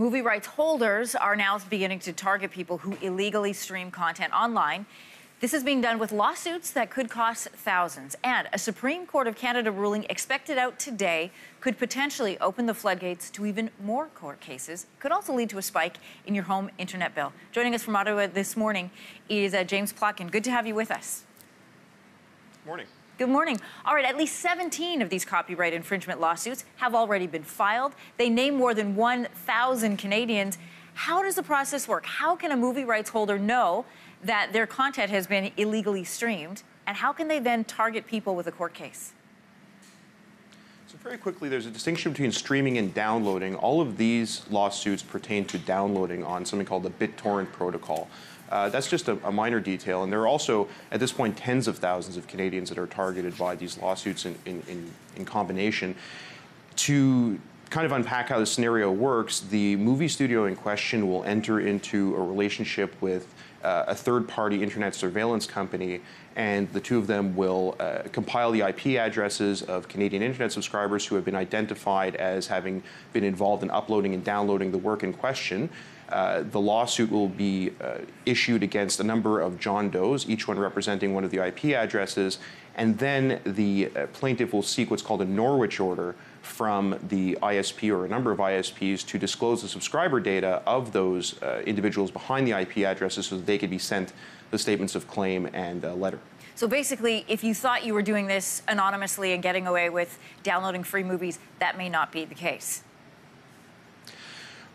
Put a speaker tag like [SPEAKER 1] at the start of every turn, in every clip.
[SPEAKER 1] Movie rights holders are now beginning to target people who illegally stream content online. This is being done with lawsuits that could cost thousands. And a Supreme Court of Canada ruling expected out today could potentially open the floodgates to even more court cases. Could also lead to a spike in your home internet bill. Joining us from Ottawa this morning is James Plotkin. Good to have you with us.
[SPEAKER 2] Morning.
[SPEAKER 1] Good morning. All right, at least 17 of these copyright infringement lawsuits have already been filed. They name more than 1,000 Canadians. How does the process work? How can a movie rights holder know that their content has been illegally streamed? And how can they then target people with a court case?
[SPEAKER 2] So very quickly, there's a distinction between streaming and downloading. All of these lawsuits pertain to downloading on something called the BitTorrent protocol. That's just a minor detail, and there are also, at this point, tens of thousands of Canadians that are targeted by these lawsuits in combination. To kind of unpack how the scenario works, the movie studio in question will enter into a relationship with a third-party internet surveillance company, and the two of them will compile the IP addresses of Canadian internet subscribers who have been identified as having been involved in uploading and downloading the work in question. The lawsuit will be issued against a number of John Does, each one representing one of the IP addresses, and then the plaintiff will seek what's called a Norwich order from the ISP or a number of ISPs to disclose the subscriber data of those individuals behind the IP addresses so that they could be sent the statements of claim and a letter.
[SPEAKER 1] So basically, if you thought you were doing this anonymously and getting away with downloading free movies, that may not be the case.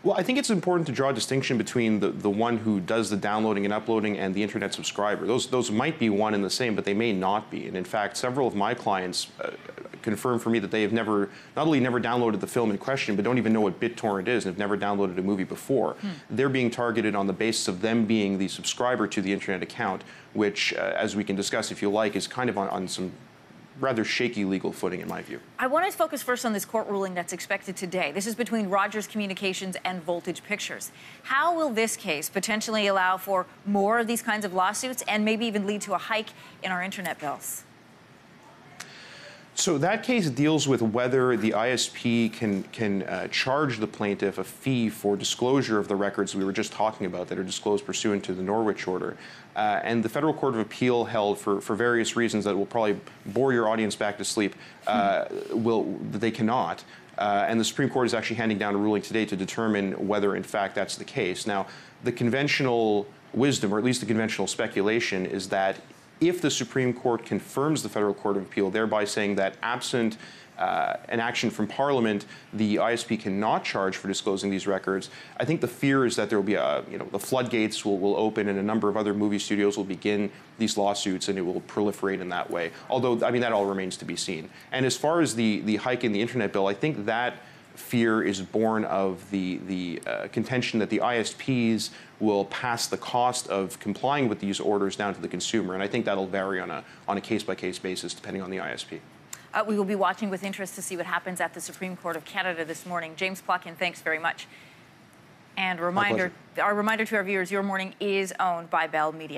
[SPEAKER 2] Well, I think it's important to draw a distinction between the one who does the downloading and uploading and the internet subscriber. Those might be one and the same, but they may not be. And in fact, several of my clients confirm for me that they have not only never downloaded the film in question, but don't even know what BitTorrent is and have never downloaded a movie before. They're being targeted on the basis of them being the subscriber to the internet account, which, as we can discuss if you like, is kind of on some rather shaky legal footing, in my view.
[SPEAKER 1] I want to focus first on this court ruling that's expected today. This is between Rogers Communications and Voltage Pictures. How will this case potentially allow for more of these kinds of lawsuits and maybe even lead to a hike in our internet bills?
[SPEAKER 2] So that case deals with whether the ISP can charge the plaintiff a fee for disclosure of the records we were just talking about that are disclosed pursuant to the Norwich order. And the Federal Court of Appeal held, for various reasons that will probably bore your audience back to sleep, they cannot. And the Supreme Court is actually handing down a ruling today to determine whether, in fact, that's the case. Now, the conventional wisdom, or at least the conventional speculation, is that if the Supreme Court confirms the Federal Court of Appeal, thereby saying that absent an action from Parliament, the ISP cannot charge for disclosing these records, I think the fear is that there will be the floodgates will open and a number of other movie studios will begin these lawsuits and it will proliferate in that way. Although, I mean, that all remains to be seen. And as far as the hike in the internet bill, I think that fear is born of the contention that the ISPs will pass the cost of complying with these orders down to the consumer, and I think that'll vary on a case-by-case basis depending on the ISP.
[SPEAKER 1] We will be watching with interest to see what happens at the Supreme Court of Canada this morning. James Plotkin, thanks very much. And our reminder to our viewers, your morning is owned by Bell Media.